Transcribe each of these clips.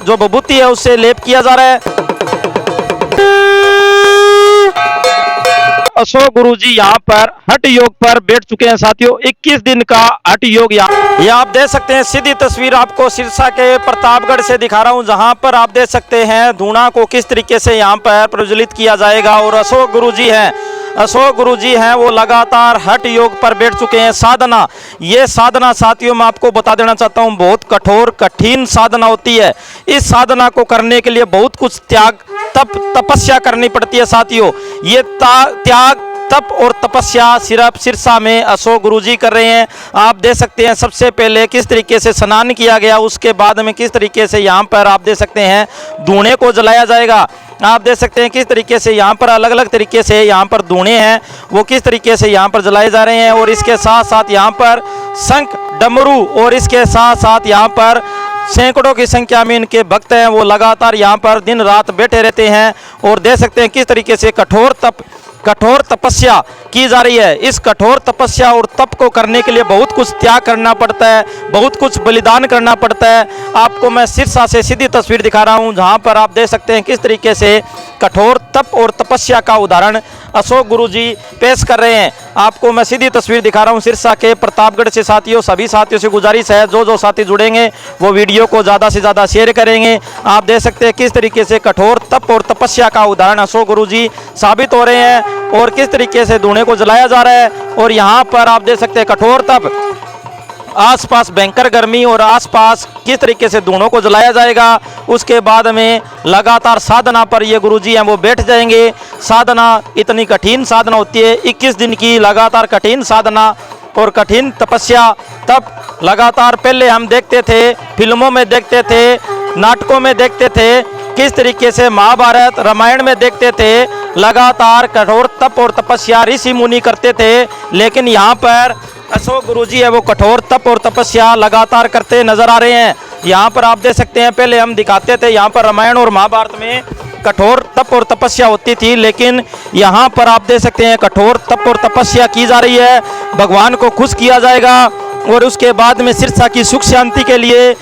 जो विभूति है उससे लेप किया जा रहा है। अशोक गुरुजी यहाँ पर हठ योग पर बैठ चुके हैं साथियों। 21 दिन का हठ योग यहाँ आप देख सकते हैं। सीधी तस्वीर आपको सिरसा के प्रतापगढ़ से दिखा रहा हूँ, जहाँ पर आप देख सकते हैं धूना को किस तरीके से यहाँ पर प्रज्वलित किया जाएगा। और अशोक गुरुजी हैं वो लगातार हठ योग पर बैठ चुके हैं। साधना, ये साधना साथियों मैं आपको बता देना चाहता हूँ बहुत कठोर कठिन साधना होती है। इस साधना को करने के लिए बहुत कुछ त्याग तपस्या करनी पड़ती है साथियों। ये त्याग तप और तपस्या सिर्फ सिरसा में अशोक गुरुजी कर रहे हैं। आप देख सकते हैं सबसे पहले किस तरीके से स्नान किया गया, उसके बाद में किस तरीके से यहाँ पर आप देख सकते हैं धूने को जलाया जाएगा। आप देख सकते हैं किस तरीके से यहाँ पर अलग अलग तरीके से यहाँ पर धूने हैं वो किस तरीके से यहाँ पर जलाए जा रहे हैं। और इसके साथ साथ यहाँ पर शंख डमरू और इसके साथ साथ यहाँ पर सैकड़ों की संख्या में इनके भक्त हैं वो लगातार यहाँ पर दिन रात बैठे रहते हैं। और देख सकते हैं किस तरीके से कठोर तपस्या की जा रही है। इस कठोर तपस्या और तप को करने के लिए बहुत कुछ त्याग करना पड़ता है, बहुत कुछ बलिदान करना पड़ता है। आपको मैं सिरसा से सीधी तस्वीर दिखा रहा हूं, जहां पर आप देख सकते हैं किस तरीके से कठोर तप और तपस्या का उदाहरण अशोक गुरुजी पेश कर रहे हैं। आपको मैं सीधी तस्वीर दिखा रहा हूं सिरसा के प्रतापगढ़ से साथियों। सभी साथियों से गुजारिश है जो साथी जुड़ेंगे वो वीडियो को ज़्यादा से ज़्यादा शेयर करेंगे। आप देख सकते हैं किस तरीके से कठोर तप और तपस्या का उदाहरण अशोक गुरुजी साबित हो रहे हैं और किस तरीके से धूने को जलाया जा रहा है। और यहाँ पर आप देख सकते हैं कठोर तप, आसपास भयंकर गर्मी और आसपास किस तरीके से धूनों को जलाया जाएगा। उसके बाद में लगातार साधना पर ये गुरुजी हैं वो बैठ जाएंगे। साधना इतनी कठिन साधना होती है, 21 दिन की लगातार कठिन साधना और कठिन तपस्या। तब लगातार पहले हम देखते थे, फिल्मों में देखते थे, नाटकों में देखते थे, किस तरीके से महाभारत रामायण में देखते थे लगातार कठोर तप और तपस्या ऋषि मुनि करते थे। लेकिन यहाँ पर अशोक गुरुजी है वो कठोर तप और तपस्या लगातार करते नजर आ रहे हैं। यहाँ पर आप देख सकते हैं पहले हम दिखाते थे यहाँ पर रामायण और महाभारत में कठोर तप और तपस्या होती थी, लेकिन यहाँ पर आप देख सकते हैं कठोर तप और तपस्या की जा रही है। भगवान को खुश किया जाएगा और उसके बाद में सिरसा की सुख शांति के लिए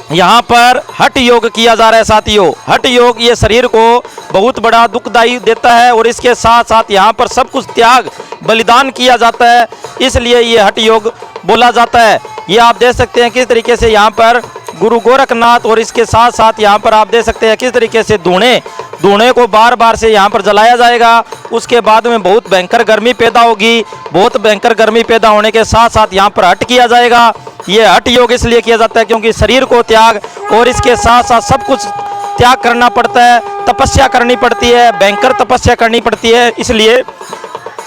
यहाँ पर हठ योग किया जा रहा है साथियों। हठ योग ये शरीर को बहुत बड़ा दुखदायी देता है और इसके साथ साथ यहाँ पर सब कुछ त्याग बलिदान किया जाता है, इसलिए ये हठ योग बोला जाता है। ये आप देख सकते हैं किस तरीके से यहाँ पर गुरु गोरखनाथ और इसके साथ साथ यहाँ पर आप देख सकते हैं किस तरीके से धूने को बार बार से यहाँ पर जलाया जाएगा। उसके बाद में बहुत भयंकर गर्मी पैदा होगी। बहुत भयंकर गर्मी पैदा होने के साथ साथ यहाँ पर हठ किया जाएगा। ये हठ योग इसलिए किया जाता है क्योंकि शरीर को त्याग और इसके साथ साथ सब कुछ त्याग करना पड़ता है, तपस्या करनी पड़ती है, भयंकर तपस्या करनी पड़ती है, इसलिए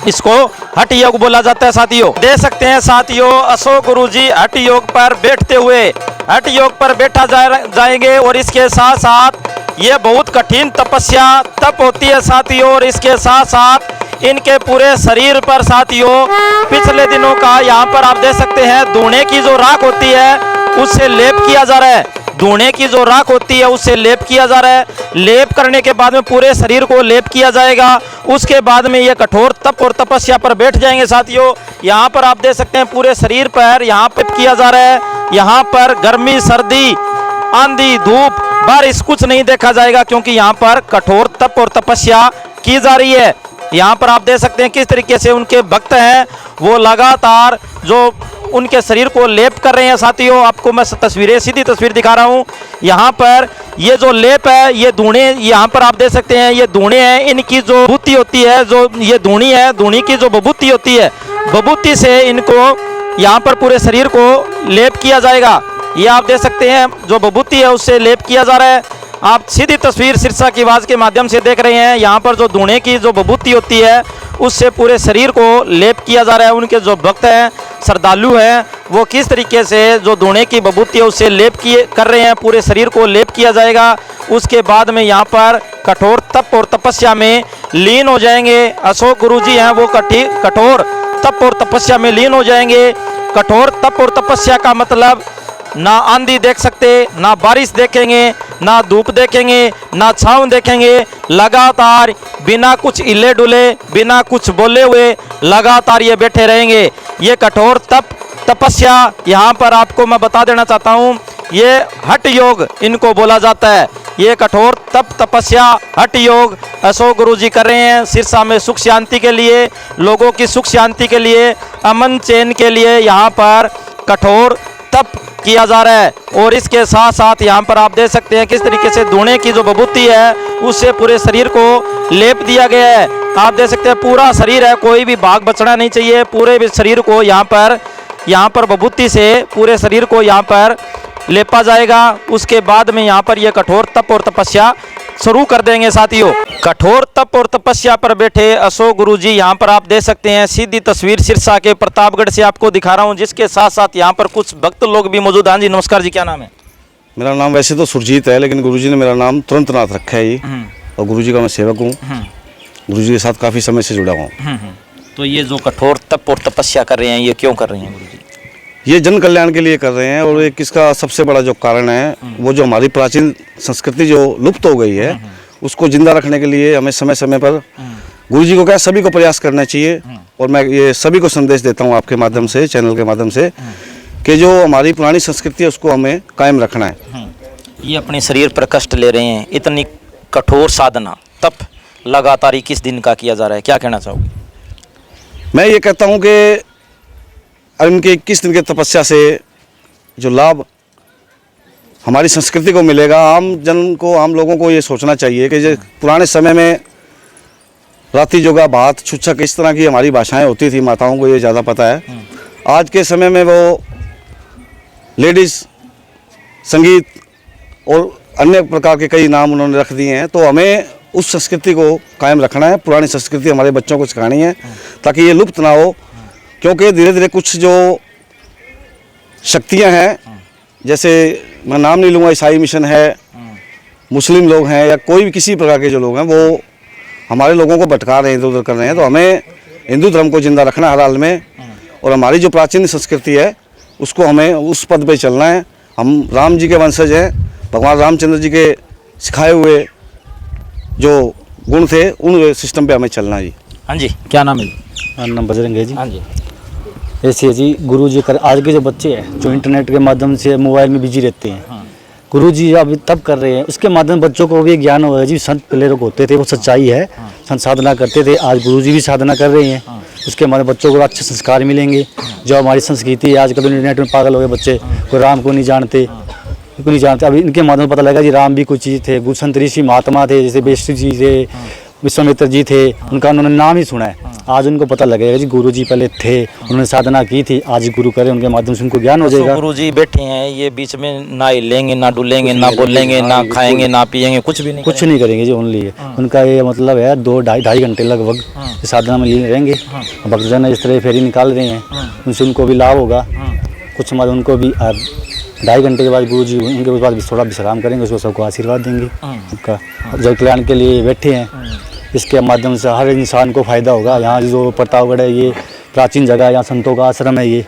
इसको हठ योग बोला जाता है साथियों। देख सकते हैं साथियों अशोक गुरुजी हठ योग पर बैठते हुए हठ योग पर बैठा जाएंगे। और इसके साथ साथ ये बहुत कठिन तपस्या तप होती है साथियों। और इसके साथ साथ इनके पूरे शरीर पर साथियों पिछले दिनों का यहाँ पर आप देख सकते हैं धूने की जो राख होती है उससे लेप किया जा रहा है। धूने की जो राख होती है उससे लेप किया जा रहा है। लेप करने के बाद में पूरे शरीर को लेप किया जाएगा। उसके बाद में ये कठोर तप और तपस्या पर बैठ जाएंगे साथियों। यहाँ पर आप देख सकते हैं पूरे शरीर पर यहाँ पे किया जा रहा है। यहाँ पर गर्मी सर्दी आंधी धूप बारिश कुछ नहीं देखा जाएगा क्योंकि यहाँ पर कठोर तप और तपस्या की जा रही है। यहाँ पर आप देख सकते हैं किस तरीके से उनके भक्त हैं वो लगातार जो उनके शरीर को लेप कर रहे हैं साथियों। आपको मैं तस्वीरें सीधी तस्वीर दिखा रहा हूँ। यहाँ पर ये जो लेप है ये धूने यहाँ पर आप देख सकते हैं ये धूने हैं, इनकी जो विभूति होती है जो ये धूनी है, धूनी की जो विभूति होती है विभूति से इनको यहाँ पर पूरे शरीर को लेप किया जाएगा। ये आप देख सकते हैं जो विभूति है उससे लेप किया जा रहा है। आप सीधी तस्वीर सिरसा की आवाज़ के माध्यम से देख रहे हैं। यहाँ पर जो धूने की जो विभूति होती है उससे पूरे शरीर को लेप किया जा रहा है। उनके जो भक्त हैं श्रद्धालु हैं वो किस तरीके से जो धूने की विभूति है उससे लेप कर रहे हैं, पूरे शरीर को लेप किया जाएगा। उसके बाद में यहाँ पर कठोर तप और तपस्या में लीन हो जाएंगे। अशोक गुरुजी हैं वो कठोर तप और तपस्या में लीन हो जाएंगे। कठोर तप और तपस्या का मतलब ना आंधी देख सकते, ना बारिश देखेंगे, ना धूप देखेंगे, ना छाँव देखेंगे। लगातार बिना कुछ हिले डुले बिना कुछ बोले हुए लगातार ये बैठे रहेंगे। ये कठोर तपस्या यहाँ पर आपको मैं बता देना चाहता हूँ ये हठ योग इनको बोला जाता है। ये कठोर तप तपस्या हठ योग अशोक गुरु जी कर रहे हैं सिरसा में सुख शांति के लिए, लोगों की सुख शांति के लिए, अमन चैन के लिए यहाँ पर कठोर तप किया जा रहा है। और इसके साथ साथ यहाँ पर आप देख सकते हैं किस तरीके से धुएं की जो विभूति है उससे पूरे शरीर को लेप दिया गया है। आप देख सकते हैं पूरा शरीर है, कोई भी भाग बचना नहीं चाहिए। पूरे भी शरीर को यहाँ पर विभूति से पूरे शरीर को यहाँ पर लेपा जाएगा। उसके बाद में यहाँ पर ये कठोर तप और तपस्या शुरू कर देंगे साथियों। कठोर तप और तपस्या पर बैठे अशोक गुरु जी यहाँ पर आप देख सकते हैं। सीधी तस्वीर सिरसा के प्रतापगढ़ से आपको दिखा रहा हूँ, जिसके साथ साथ यहाँ पर कुछ भक्त लोग भी मौजूद हैं। जी नमस्कार जी, क्या नाम है? मेरा नाम वैसे तो सुरजीत है, लेकिन गुरुजी ने मेरा नाम तुरंतनाथ रखा है ये। और गुरुजी का मैं सेवक हूँ, गुरुजी के साथ काफ़ी समय से जुड़ा हूँ। तो ये जो कठोर तप और तपस्या कर रहे हैं ये क्यों कर रहे हैं गुरुजी? ये जन कल्याण के लिए कर रहे हैं। और एक इसका सबसे बड़ा जो कारण है वो जो हमारी प्राचीन संस्कृति जो लुप्त हो गई है उसको जिंदा रखने के लिए हमें समय समय पर गुरुजी को क्या सभी को प्रयास करना चाहिए। और मैं ये सभी को संदेश देता हूँ आपके माध्यम से, चैनल के माध्यम से, कि जो हमारी पुरानी संस्कृति है उसको हमें कायम रखना है। ये अपने शरीर पर कष्ट ले रहे हैं, इतनी कठोर साधना तप लगातार 21 दिन का किया जा रहा है, क्या कहना चाहोगे? मैं ये कहता हूँ कि इनके 21 दिन की तपस्या से जो लाभ हमारी संस्कृति को मिलेगा, आम जन को, आम लोगों को ये सोचना चाहिए कि जो पुराने समय में राती जोगा भात छुच्छक इस तरह की हमारी भाषाएं होती थी, माताओं को ये ज़्यादा पता है। आज के समय में वो लेडीज़ संगीत और अन्य प्रकार के कई नाम उन्होंने रख दिए हैं। तो हमें उस संस्कृति को कायम रखना है, पुरानी संस्कृति हमारे बच्चों को सिखानी है ताकि ये लुप्त ना हो। क्योंकि धीरे धीरे कुछ जो शक्तियां हैं, जैसे मैं नाम नहीं लूँगा, ईसाई मिशन है, मुस्लिम लोग हैं, या कोई भी किसी प्रकार के जो लोग हैं वो हमारे लोगों को भटका रहे हैं, इधर उधर कर रहे हैं। तो हमें हिंदू धर्म को जिंदा रखना है हर हाल में। और हमारी जो प्राचीन संस्कृति है उसको हमें उस पद पे चलना है। हम राम जी के वंशज हैं, भगवान रामचंद्र जी के सिखाए हुए जो गुण थे उन सिस्टम पे हमें चलना है जी। हाँ जी, क्या नाम है? मेरा नाम बजरंग है जी। हाँ जी। ऐसे है जी, गुरु जी कर आज के जो बच्चे हैं जो इंटरनेट के माध्यम से मोबाइल में बिजी रहते हैं, गुरु जी अब तब कर रहे हैं, उसके माध्यम बच्चों को भी ज्ञान हो जी। संत पहले लोग होते थे वो सच्चाई है, संत साधना करते थे, आज गुरु जी भी साधना कर रहे हैं। उसके माध्यम बच्चों को अच्छे संस्कार मिलेंगे। जो हमारी संस्कृति है, आजकल इंटरनेट में पागल हो गए बच्चे, कोई राम को नहीं जानते, को नहीं जानते। अब इनके माध्यम पता लगा जी राम भी कोई चीज़ थे, गुरु संत ऋषि महात्मा थे, जैसे बेष्ट जी थे, विश्वामित्र जी थे, उनका उन्होंने नाम ही सुना है। आज उनको पता लगेगा जी गुरु जी पहले थे, उन्होंने साधना की थी, आज गुरु करे, उनके माध्यम से उनको ज्ञान हो जाएगा। गुरु जी बैठे हैं, ये बीच में ना हिलेंगे, ना डुलेंगे, ना बोलेंगे, ना खाएंगे, ना पिएंगे, कुछ भी नहीं, कुछ नहीं करेंगे जी। ओनली उनका ये मतलब है 2-2.5 घंटे लगभग साधना में लिए रहेंगे। भक्तजन इस तरह फेरी निकाल रहे हैं, उनसे उनको भी लाभ होगा। कुछ मतलब उनको भी 2.5 घंटे के बाद गुरु जी उनके बाद थोड़ा विश्राम करेंगे, उसको सबको आशीर्वाद देंगे। उनका जन कल्याण के लिए बैठे हैं, इसके माध्यम से हर इंसान को फ़ायदा होगा। यहाँ जो प्रतापगढ़ है ये प्राचीन जगह है, यहाँ संतों का आश्रम है। ये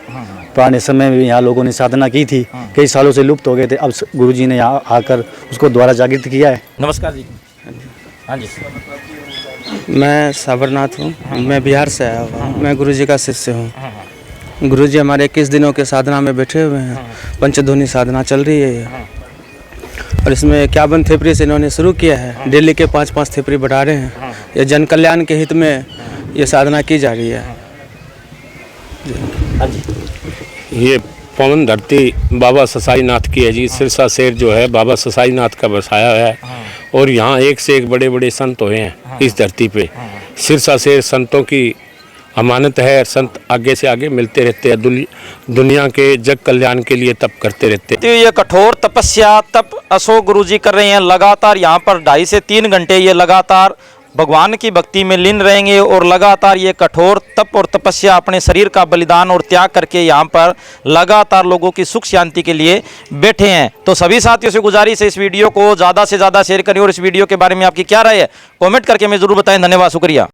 पुराने समय में यहाँ लोगों ने साधना की थी, कई सालों से लुप्त हो गए थे, अब गुरु जी ने यहाँ आकर उसको दोबारा जागृत किया है। नमस्कार जी। हाँ जी। मैं साबरनाथ हूँ, मैं बिहार से आया हूँ, मैं गुरु जी का शिष्य हूँ। गुरु जी हमारे 21 दिनों के साधना में बैठे हुए हैं, पंचध्वनि साधना चल रही है ये। और इसमें 51 थिपरी से इन्होंने शुरू किया है, डेली के 5-5 थिपरी बढ़ा रहे हैं। ये जन कल्याण के हित में ये साधना की जा रही है। ये पवन धरती बाबा ससाई नाथ की है जी। सिरसा शेर जो है बाबा ससाई नाथ का बसाया है। और यहाँ एक से एक बड़े बड़े संत हुए हैं इस धरती पे। सिरसा शेर संतों की अमानत है, संत आगे से आगे मिलते रहते हैं, दुनिया के जग कल्याण के लिए तप करते रहते हैं। तो ये कठोर तपस्या तप अशोक गुरु जी कर रहे हैं लगातार। यहाँ पर 2.5 से 3 घंटे ये लगातार भगवान की भक्ति में लीन रहेंगे और लगातार ये कठोर तप और तपस्या अपने शरीर का बलिदान और त्याग करके यहाँ पर लगातार लोगों की सुख शांति के लिए बैठे हैं। तो सभी साथियों से गुजारिश है इस वीडियो को ज़्यादा से ज़्यादा शेयर करें और इस वीडियो के बारे में आपकी क्या राय है कमेंट करके हमें ज़रूर बताएं। धन्यवाद, शुक्रिया।